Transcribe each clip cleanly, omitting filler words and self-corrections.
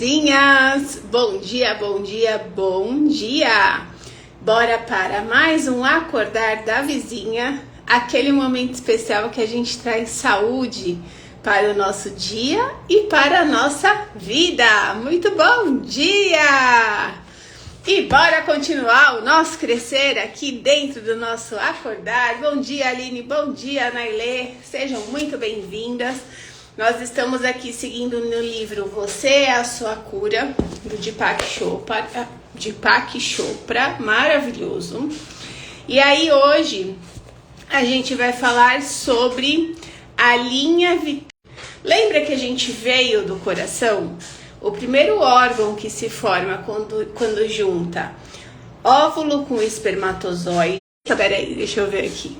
Zinhas, bom dia, bom dia, bom dia! Bora para mais um Acordar da Vizinha, aquele momento especial que a gente traz saúde para o nosso dia e para a nossa vida. Muito bom dia! E bora continuar o nosso crescer aqui dentro do nosso Acordar. Bom dia, Aline, bom dia, Nailê, sejam muito bem-vindas. Nós estamos aqui seguindo no livro Você é a Sua Cura, do Deepak Chopra, maravilhoso. E aí hoje a gente vai falar sobre a linha vital. Lembra que a gente veio do coração? O primeiro órgão que se forma quando junta óvulo com espermatozoide. Peraí, deixa eu ver aqui.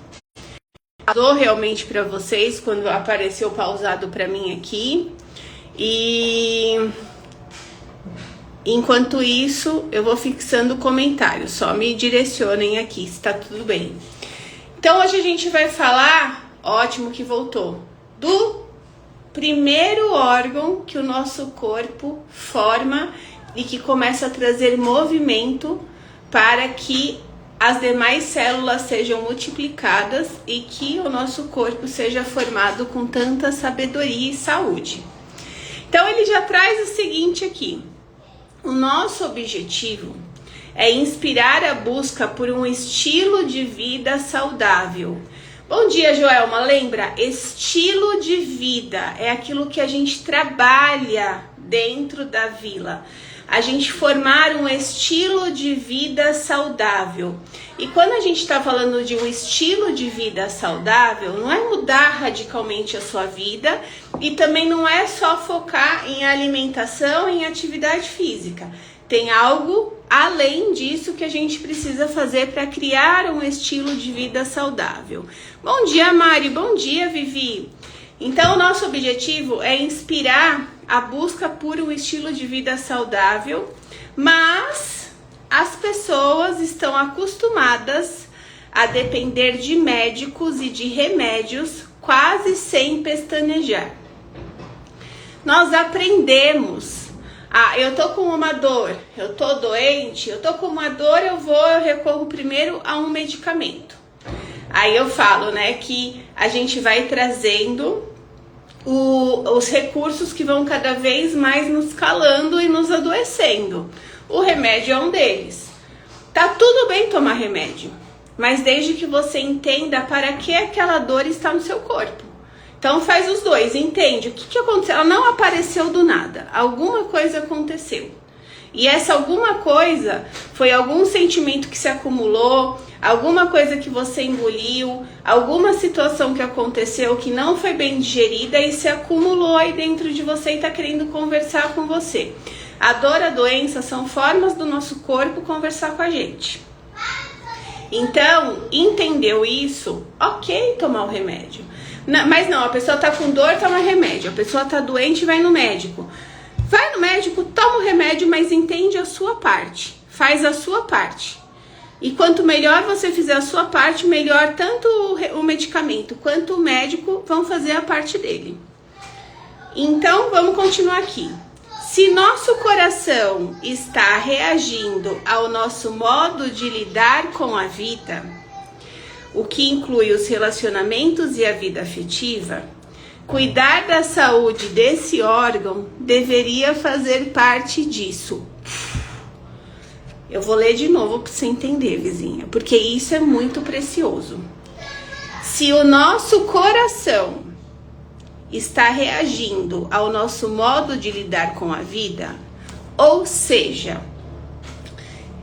Dou realmente para vocês quando apareceu pausado para mim aqui. E enquanto isso, eu vou fixando comentários. Só me direcionem aqui se tá tudo bem. Então hoje a gente vai falar, ótimo que voltou, do primeiro órgão que o nosso corpo forma e que começa a trazer movimento para que as demais células sejam multiplicadas e que o nosso corpo seja formado com tanta sabedoria e saúde. Então ele já traz o seguinte aqui: o nosso objetivo é inspirar a busca por um estilo de vida saudável. Bom dia, Joelma. Lembra, estilo de vida é aquilo que a gente trabalha dentro da vila. A gente formar um estilo de vida saudável. E quando a gente está falando de um estilo de vida saudável, não é mudar radicalmente a sua vida e também não é só focar em alimentação, em atividade física. Tem algo além disso que a gente precisa fazer para criar um estilo de vida saudável. Bom dia, Mari. Bom dia, Vivi. Então, o nosso objetivo é inspirar a busca por um estilo de vida saudável, mas as pessoas estão acostumadas a depender de médicos e de remédios quase sem pestanejar. Nós aprendemos, eu tô com uma dor, eu tô doente, eu tô com uma dor, eu recorro primeiro a um medicamento. Aí eu falo, né, que a gente vai trazendo os recursos que vão cada vez mais nos calando e nos adoecendo. O remédio é um deles. Tá tudo bem tomar remédio, mas desde que você entenda para que aquela dor está no seu corpo. Então faz os dois, entende o que aconteceu. Ela não apareceu do nada, alguma coisa aconteceu. E essa alguma coisa foi algum sentimento que se acumulou, alguma coisa que você engoliu, alguma situação que aconteceu que não foi bem digerida e se acumulou aí dentro de você e está querendo conversar com você. A dor, a doença são formas do nosso corpo conversar com a gente. Então, entendeu isso? Ok tomar o remédio. Mas não, a pessoa está com dor, toma remédio. A pessoa está doente, vai no médico. Vai no médico, toma o remédio, mas entende a sua parte. Faz a sua parte. E quanto melhor você fizer a sua parte, melhor tanto o medicamento quanto o médico vão fazer a parte dele. Então, vamos continuar aqui. Se nosso coração está reagindo ao nosso modo de lidar com a vida, o que inclui os relacionamentos e a vida afetiva, cuidar da saúde desse órgão deveria fazer parte disso. Eu vou ler de novo para você entender, vizinha, porque isso é muito precioso. Se o nosso coração está reagindo ao nosso modo de lidar com a vida, ou seja,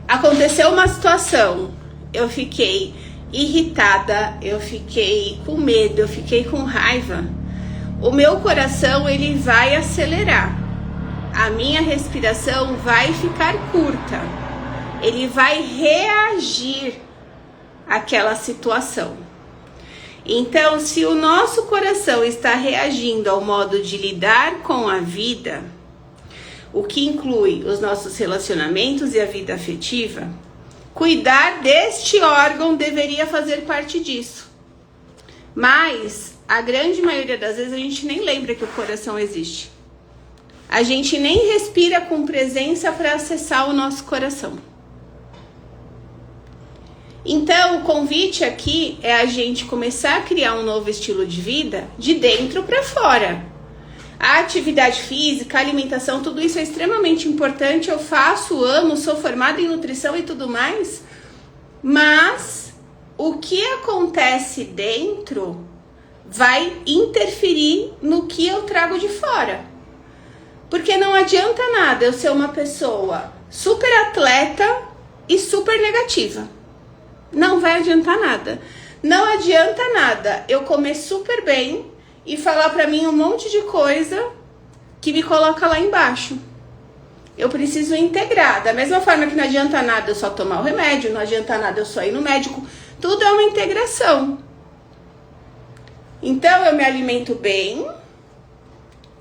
aconteceu uma situação, eu fiquei irritada, eu fiquei com medo, eu fiquei com raiva, o meu coração ele vai acelerar, a minha respiração vai ficar curta, ele vai reagir àquela situação. Então, se o nosso coração está reagindo ao modo de lidar com a vida, o que inclui os nossos relacionamentos e a vida afetiva, cuidar deste órgão deveria fazer parte disso. Mas a grande maioria das vezes a gente nem lembra que o coração existe. a gente nem respira com presença para acessar o nosso coração. Então, o convite aqui é a gente começar a criar um novo estilo de vida de dentro para fora. A atividade física, a alimentação, tudo isso é extremamente importante. Eu faço, amo, sou formada em nutrição e tudo mais. Mas o que acontece dentro vai interferir no que eu trago de fora. Porque não adianta nada eu ser uma pessoa super atleta e super negativa. Não vai adiantar nada. Não adianta nada eu comer super bem e falar pra mim um monte de coisa que me coloca lá embaixo. Eu preciso integrar. Da mesma forma que não adianta nada eu só tomar o remédio, não adianta nada eu só ir no médico. Tudo é uma integração. Então eu me alimento bem,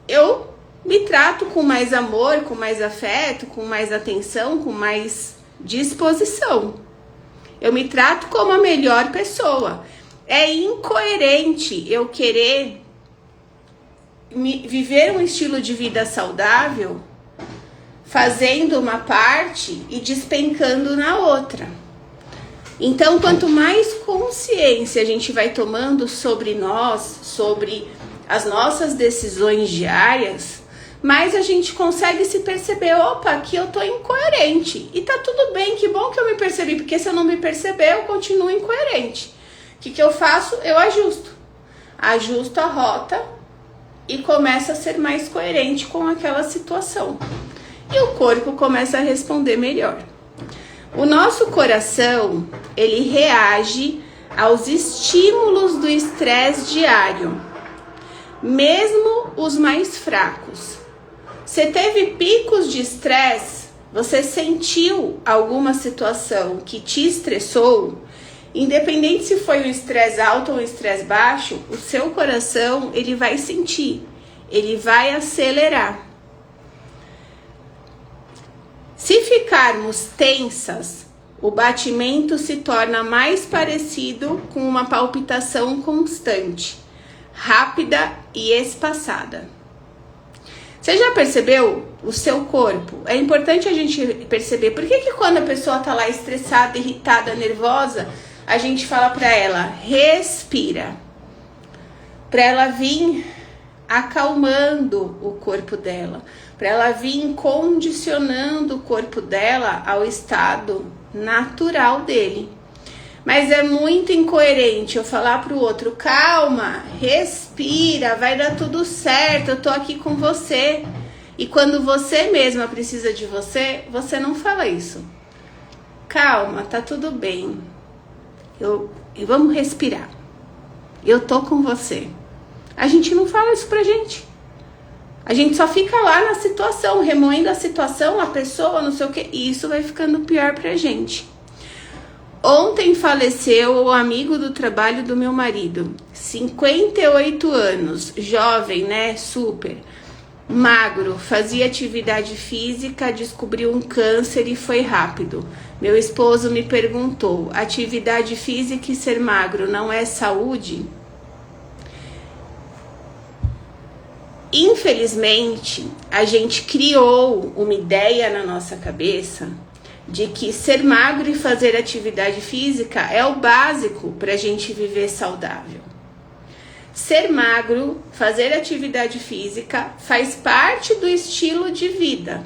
eu me trato com mais amor, com mais afeto, com mais atenção, com mais disposição. Eu me trato como a melhor pessoa. É incoerente eu querer viver um estilo de vida saudável, fazendo uma parte e despencando na outra. Então, quanto mais consciência a gente vai tomando sobre nós, sobre as nossas decisões diárias, mais a gente consegue se perceber, opa, aqui eu tô incoerente. E tá tudo bem, que bom que eu me percebi, porque se eu não me perceber, eu continuo incoerente. O que eu faço? Eu ajusto. Ajusto a rota e começo a ser mais coerente com aquela situação. E o corpo começa a responder melhor. O nosso coração, ele reage aos estímulos do estresse diário, mesmo os mais fracos. Você teve picos de estresse? Você sentiu alguma situação que te estressou? Independente se foi um estresse alto ou um estresse baixo, o seu coração, ele vai sentir, ele vai acelerar. Se ficarmos tensas, o batimento se torna mais parecido com uma palpitação constante, rápida e espaçada. Você já percebeu o seu corpo? É importante a gente perceber. Por que quando a pessoa tá lá estressada, irritada, nervosa, a gente fala pra ela, respira. Pra ela vir acalmando o corpo dela. Pra ela vir condicionando o corpo dela ao estado natural dele. Mas é muito incoerente eu falar pro outro, calma, respira, vai dar tudo certo, eu tô aqui com você. E quando você mesma precisa de você, você não fala isso. Calma, tá tudo bem. Vamos respirar. Eu tô com você. A gente não fala isso pra gente. A gente só fica lá na situação, remoendo a situação, a pessoa, não sei o que. E isso vai ficando pior pra gente. Ontem faleceu o amigo do trabalho do meu marido, 58 anos, jovem, né, super, magro, fazia atividade física, descobriu um câncer e foi rápido. Meu esposo me perguntou, atividade física e ser magro não é saúde? Infelizmente, a gente criou uma ideia na nossa cabeça de que ser magro e fazer atividade física é o básico para a gente viver saudável. Ser magro, fazer atividade física faz parte do estilo de vida.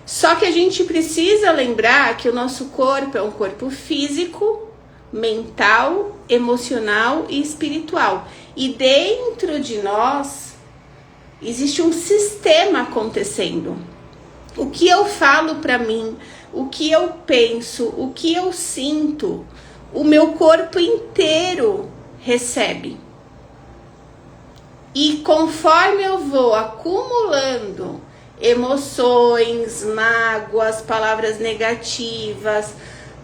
Só que a gente precisa lembrar que o nosso corpo é um corpo físico, mental, emocional e espiritual. E dentro de nós existe um sistema acontecendo. O que eu falo para mim, o que eu penso, o que eu sinto, o meu corpo inteiro recebe. E conforme eu vou acumulando emoções, mágoas, palavras negativas,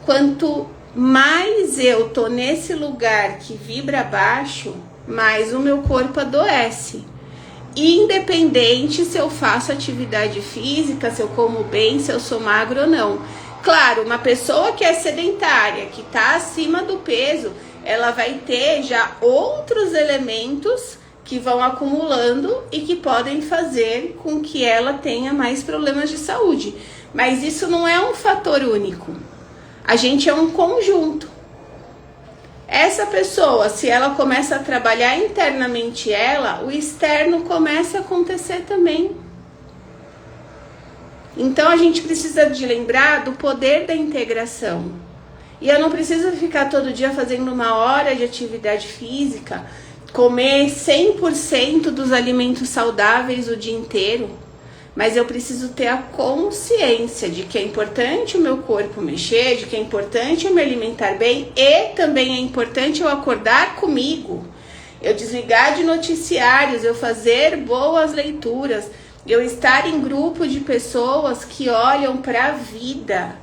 quanto mais eu tô nesse lugar que vibra baixo, mais o meu corpo adoece. Independente se eu faço atividade física, se eu como bem, se eu sou magro ou não. Claro, uma pessoa que é sedentária, que está acima do peso, ela vai ter já outros elementos que vão acumulando e que podem fazer com que ela tenha mais problemas de saúde. Mas isso não é um fator único. A gente é um conjunto. Essa pessoa, se ela começa a trabalhar internamente ela, o externo começa a acontecer também. Então a gente precisa de lembrar do poder da integração. E eu não preciso ficar todo dia fazendo 1 hora de atividade física, comer 100% dos alimentos saudáveis o dia inteiro, mas eu preciso ter a consciência de que é importante o meu corpo mexer, de que é importante eu me alimentar bem e também é importante eu acordar comigo, eu desligar de noticiários, eu fazer boas leituras, eu estar em grupo de pessoas que olham para a vida,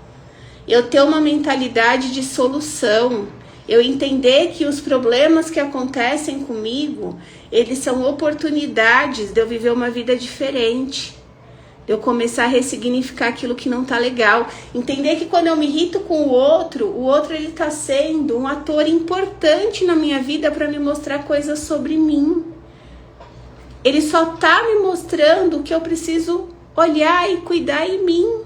eu ter uma mentalidade de solução, eu entender que os problemas que acontecem comigo, eles são oportunidades de eu viver uma vida diferente, de eu começar a ressignificar aquilo que não tá legal, entender que quando eu me irrito com o outro ele tá sendo um ator importante na minha vida para me mostrar coisas sobre mim. Ele só tá me mostrando que eu preciso olhar e cuidar em mim.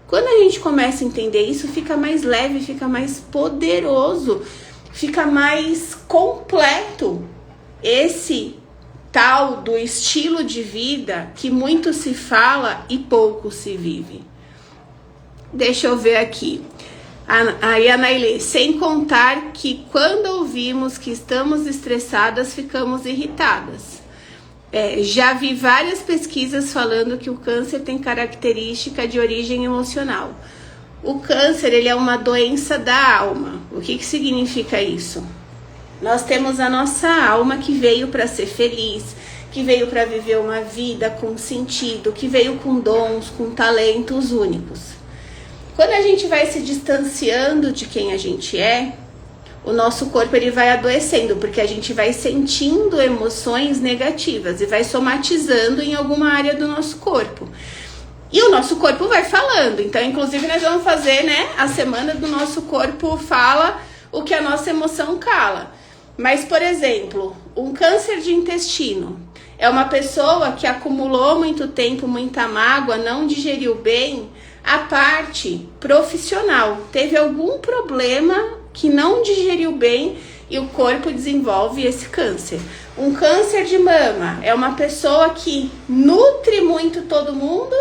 Quando a gente começa a entender isso, fica mais leve, fica mais poderoso, fica mais completo esse tal do estilo de vida que muito se fala e pouco se vive. Deixa eu ver aqui. Aí a Nailê, sem contar que quando ouvimos que estamos estressadas, ficamos irritadas. Já vi várias pesquisas falando que o câncer tem característica de origem emocional. O câncer, ele é uma doença da alma. O que significa isso? Nós temos a nossa alma que veio para ser feliz, que veio para viver uma vida com sentido, que veio com dons, com talentos únicos. Quando a gente vai se distanciando de quem a gente é, o nosso corpo ele vai adoecendo, porque a gente vai sentindo emoções negativas e vai somatizando em alguma área do nosso corpo. E o nosso corpo vai falando. Então, inclusive, nós vamos fazer, a semana do nosso corpo fala o que a nossa emoção cala. Mas, por exemplo, um câncer de intestino é uma pessoa que acumulou muito tempo, muita mágoa, não digeriu bem a parte profissional. Teve algum problema que não digeriu bem e o corpo desenvolve esse câncer. Um câncer de mama é uma pessoa que nutre muito todo mundo,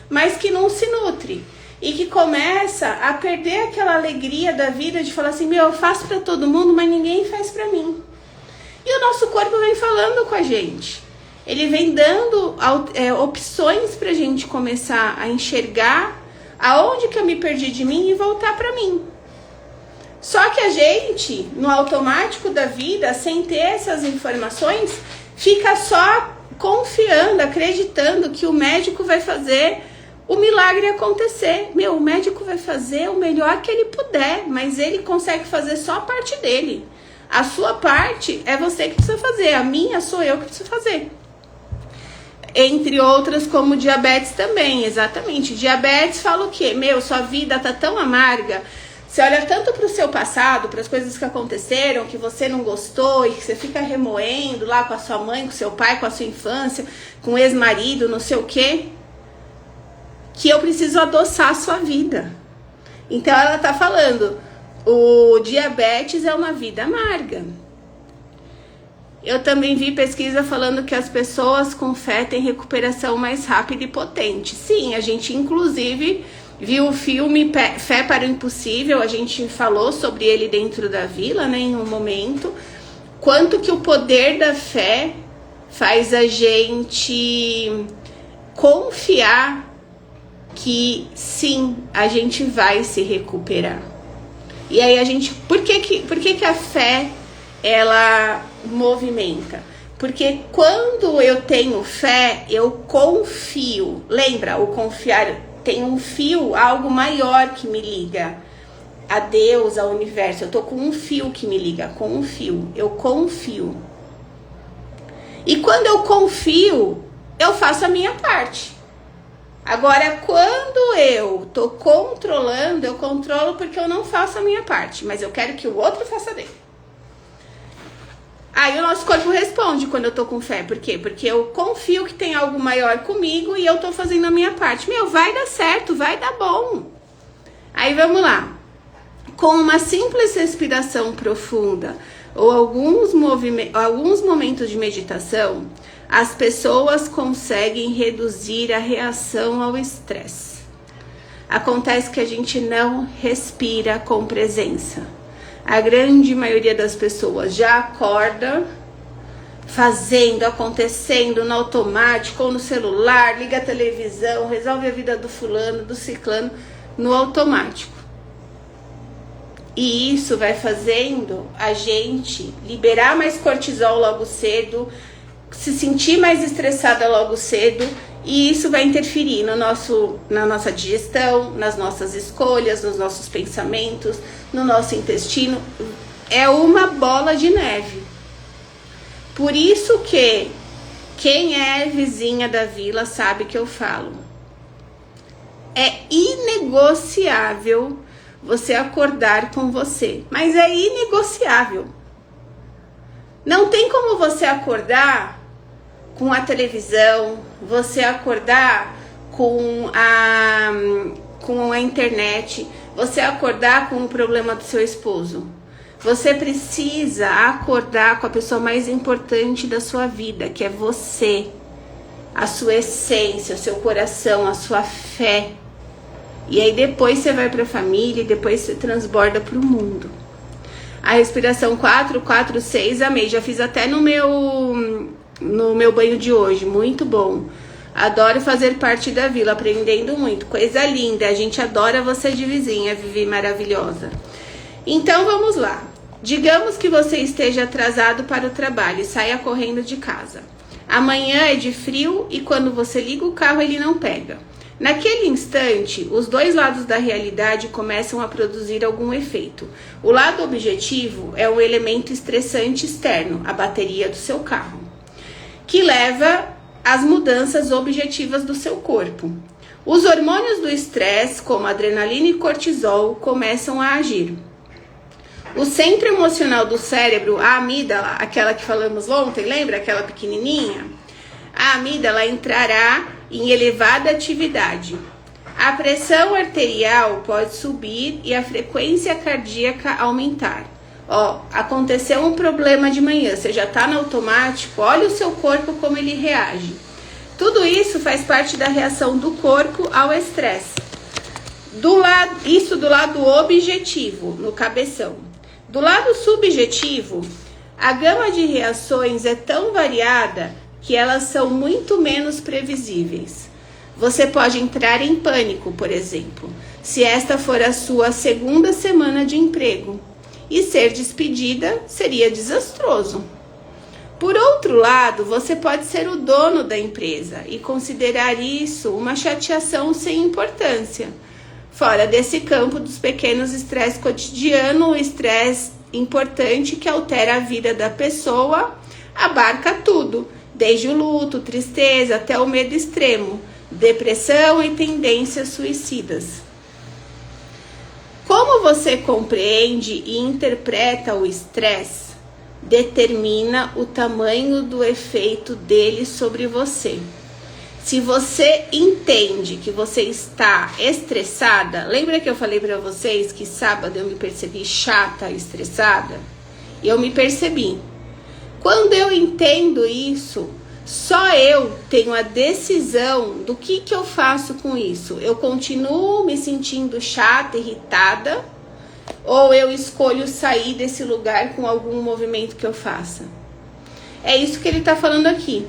mas que não se nutre. E que começa a perder aquela alegria da vida de falar assim, eu faço para todo mundo, mas ninguém faz para mim. E o nosso corpo vem falando com a gente. Ele vem dando opções pra gente começar a enxergar aonde que eu me perdi de mim e voltar para mim. Só que a gente, no automático da vida, sem ter essas informações, fica só confiando, acreditando que o médico vai fazer o milagre acontecer. O médico vai fazer o melhor que ele puder, mas ele consegue fazer só a parte dele. A sua parte é você que precisa fazer, a minha sou eu que preciso fazer. Entre outras, como diabetes também, exatamente. Diabetes fala o quê? Sua vida tá tão amarga. Você olha tanto para o seu passado, para as coisas que aconteceram, que você não gostou e que você fica remoendo lá com a sua mãe, com seu pai, com a sua infância, com o ex-marido, não sei o quê, que eu preciso adoçar a sua vida. Então ela tá falando, o diabetes é uma vida amarga. Eu também vi pesquisa falando que as pessoas com fé têm recuperação mais rápida e potente. Sim, a gente inclusive viu o filme Fé para o Impossível, a gente falou sobre ele dentro da vila, em um momento. Quanto que o poder da fé faz a gente confiar que sim, a gente vai se recuperar. E aí a gente, por que a fé ela movimenta? Porque quando eu tenho fé, eu confio. Lembra, o confiar tem um fio, algo maior que me liga a Deus, ao universo. Eu tô com um fio que me liga, com um fio. Eu confio. E quando eu confio, eu faço a minha parte. Agora, quando eu tô controlando, eu controlo porque eu não faço a minha parte, mas eu quero que o outro faça dele. Aí o nosso corpo responde quando eu tô com fé. Por quê? Porque eu confio que tem algo maior comigo e eu tô fazendo a minha parte. Meu, vai dar certo, vai dar bom. Aí vamos lá. Com uma simples respiração profunda ou alguns momentos de meditação, as pessoas conseguem reduzir a reação ao estresse. Acontece que a gente não respira com presença. A grande maioria das pessoas já acorda fazendo, acontecendo no automático ou no celular, liga a televisão, resolve a vida do fulano, do ciclano, no automático. E isso vai fazendo a gente liberar mais cortisol logo cedo, se sentir mais estressada logo cedo, e isso vai interferir na nossa digestão, nas nossas escolhas, nos nossos pensamentos, no nosso intestino. É uma bola de neve. Por isso que quem é vizinha da vila sabe que eu falo. É inegociável você acordar com você, mas é inegociável. Não tem como você acordar com a televisão, você acordar com a internet, você acordar com o problema do seu esposo. Você precisa acordar com a pessoa mais importante da sua vida, que é você, a sua essência, o seu coração, a sua fé. E aí depois você vai para a família e depois você transborda para o mundo. A respiração 4-4-6, amei. Já fiz até no meu banho de hoje, muito bom. Adoro fazer parte da vila, aprendendo muito. Coisa linda, a gente adora você de vizinha, Vivi maravilhosa. Então vamos lá. Digamos que você esteja atrasado para o trabalho e saia correndo de casa. Amanhã é de frio e quando você liga o carro ele não pega. Naquele instante, os dois lados da realidade começam a produzir algum efeito. O lado objetivo é o elemento estressante externo, a bateria do seu carro, que leva às mudanças objetivas do seu corpo. Os hormônios do estresse, como adrenalina e cortisol, começam a agir. O centro emocional do cérebro, a amígdala, aquela que falamos ontem, lembra aquela pequenininha? A amígdala entrará em elevada atividade. A pressão arterial pode subir e a frequência cardíaca aumentar. Aconteceu um problema de manhã, você já está no automático, olha o seu corpo como ele reage. Tudo isso faz parte da reação do corpo ao estresse. Isso do lado objetivo, no cabeção. Do lado subjetivo, a gama de reações é tão variada que elas são muito menos previsíveis. Você pode entrar em pânico, por exemplo, se esta for a sua segunda semana de emprego. E ser despedida seria desastroso. Por outro lado, você pode ser o dono da empresa e considerar isso uma chateação sem importância. Fora desse campo dos pequenos estresses cotidianos, o estresse importante que altera a vida da pessoa abarca tudo, desde o luto, tristeza, até o medo extremo, depressão e tendências suicidas. Como você compreende e interpreta o estresse, determina o tamanho do efeito dele sobre você. Se você entende que você está estressada, lembra que eu falei para vocês que sábado eu me percebi chata, estressada? E eu me percebi. Quando eu entendo isso, só eu tenho a decisão do que eu faço com isso. Eu continuo me sentindo chata, irritada, ou eu escolho sair desse lugar com algum movimento que eu faça. É isso que ele está falando aqui.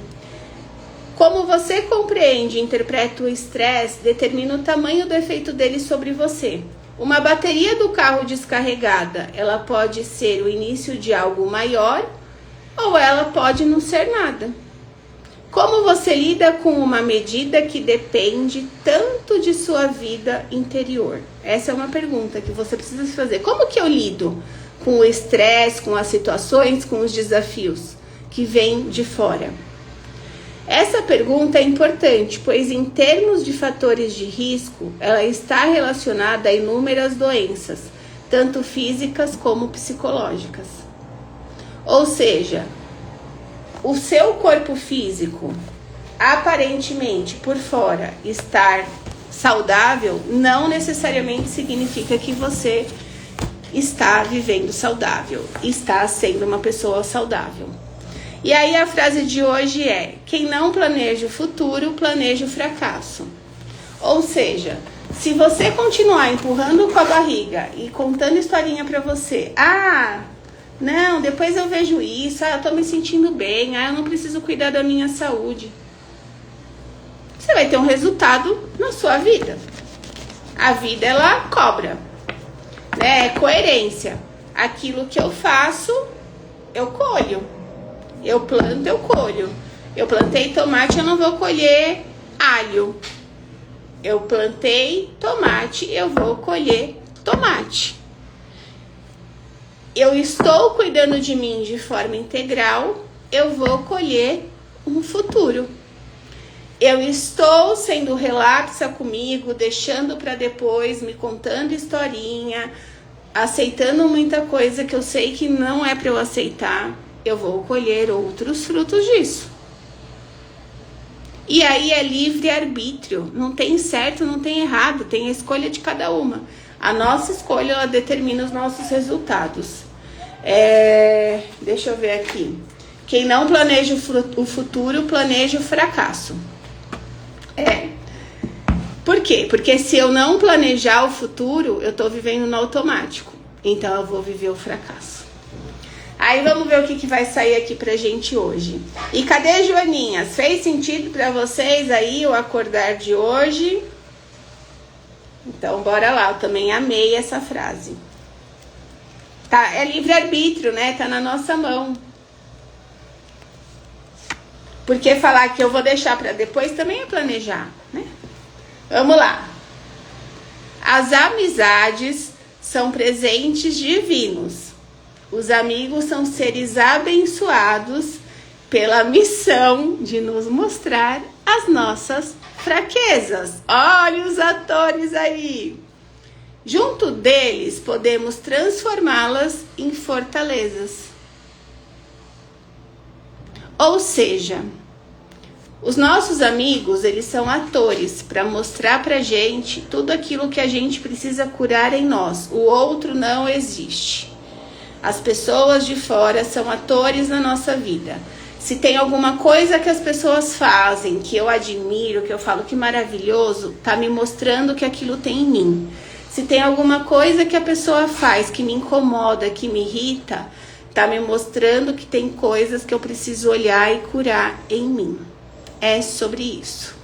Como você compreende e interpreta o estresse, determina o tamanho do efeito dele sobre você. Uma bateria do carro descarregada, ela pode ser o início de algo maior, ou ela pode não ser nada. Como você lida com uma medida que depende tanto de sua vida interior? Essa é uma pergunta que você precisa se fazer. Como que eu lido com o estresse, com as situações, com os desafios que vêm de fora? Essa pergunta é importante, pois em termos de fatores de risco, ela está relacionada a inúmeras doenças, tanto físicas como psicológicas. Ou seja, o seu corpo físico, aparentemente, por fora, estar saudável, não necessariamente significa que você está vivendo saudável, está sendo uma pessoa saudável. E aí a frase de hoje é: quem não planeja o futuro, planeja o fracasso. Ou seja, se você continuar empurrando com a barriga e contando historinha pra você, não, depois eu vejo isso, eu tô me sentindo bem, eu não preciso cuidar da minha saúde, você vai ter um resultado na sua vida. A vida, ela cobra, né? É coerência. Aquilo que eu faço, eu colho. Eu planto, eu colho. Eu plantei tomate, eu não vou colher alho. Eu plantei tomate, eu vou colher tomate. Eu estou cuidando de mim de forma integral, eu vou colher um futuro. Eu estou sendo relapsa comigo, deixando para depois, me contando historinha, aceitando muita coisa que eu sei que não é para eu aceitar, eu vou colher outros frutos disso. E aí é livre-arbítrio, não tem certo, não tem errado, tem a escolha de cada uma. A nossa escolha, ela determina os nossos resultados. Deixa eu ver aqui. Quem não planeja o futuro, planeja o fracasso. Por quê? Porque se eu não planejar o futuro, eu tô vivendo no automático. Então eu vou viver o fracasso. Aí vamos ver o que vai sair aqui pra gente hoje. E cadê, Joaninhas? Fez sentido pra vocês aí o acordar de hoje? Então bora lá, eu também amei essa frase. Tá, é livre-arbítrio, né? Tá na nossa mão. Porque falar que eu vou deixar pra depois também é planejar, né? Vamos lá. As amizades são presentes divinos. Os amigos são seres abençoados pela missão de nos mostrar as nossas fraquezas. Olha os atores aí. Junto deles, podemos transformá-las em fortalezas. Ou seja, os nossos amigos, eles são atores para mostrar pra gente tudo aquilo que a gente precisa curar em nós. O outro não existe. As pessoas de fora são atores na nossa vida. Se tem alguma coisa que as pessoas fazem, que eu admiro, que eu falo que maravilhoso, tá me mostrando que aquilo tem em mim. Se tem alguma coisa que a pessoa faz que me incomoda, que me irrita, tá me mostrando que tem coisas que eu preciso olhar e curar em mim. É sobre isso.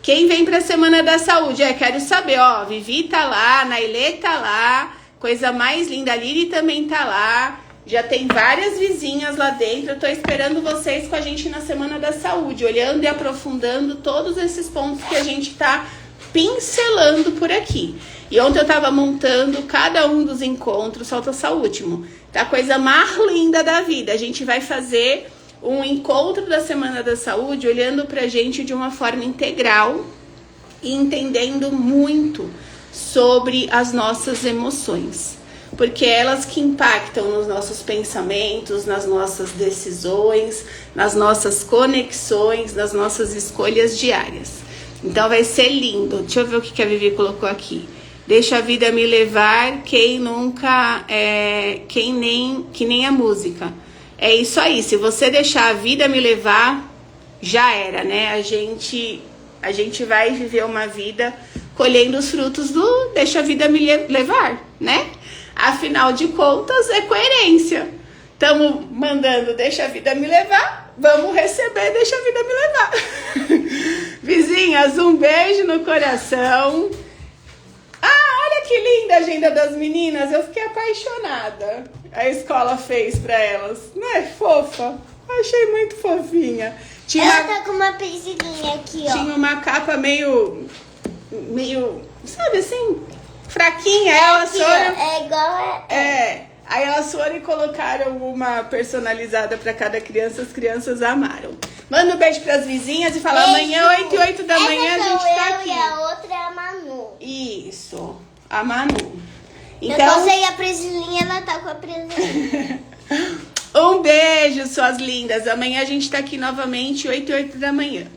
Quem vem pra Semana da Saúde? Quero saber, Vivi tá lá, Nailê tá lá, coisa mais linda, a Lili também tá lá, já tem várias vizinhas lá dentro. Eu tô esperando vocês com a gente na Semana da Saúde, olhando e aprofundando todos esses pontos que a gente tá pincelando por aqui. E ontem eu tava montando cada um dos encontros, falta só o último, tá a coisa mais linda da vida. A gente vai fazer um encontro da Semana da Saúde olhando pra gente de uma forma integral e entendendo muito sobre as nossas emoções, porque elas que impactam nos nossos pensamentos, nas nossas decisões, nas nossas conexões, nas nossas escolhas diárias. Então vai ser lindo. Deixa eu ver o que a Vivi colocou aqui. Deixa a vida me levar, quem nunca, que nem a música. É isso aí, se você deixar a vida me levar, já era, né? A gente vai viver uma vida colhendo os frutos do deixa a vida me levar, né? Afinal de contas, é coerência. Estamos mandando deixa a vida me levar, vamos receber deixa a vida me levar. Vizinhas, um beijo no coração. Olha que linda a agenda das meninas, eu fiquei apaixonada. A escola fez pra elas, não é fofa? Achei muito fofinha. Ela tá com uma pincelinha aqui, ó. Tinha uma capa meio, sabe assim, fraquinha. Elas aqui, foram, é igual aí elas foram e colocaram uma personalizada pra cada criança. As crianças amaram. Manda um beijo pras vizinhas e fala: amanhã, 8 e 8 da manhã, a gente tá aqui. E a outra é a Manu. Isso, a Manu. Então, eu sei a Priscilinha, ela tá com a Priscilinha. Um beijo, suas lindas. Amanhã a gente tá aqui novamente, 8 e 8 da manhã.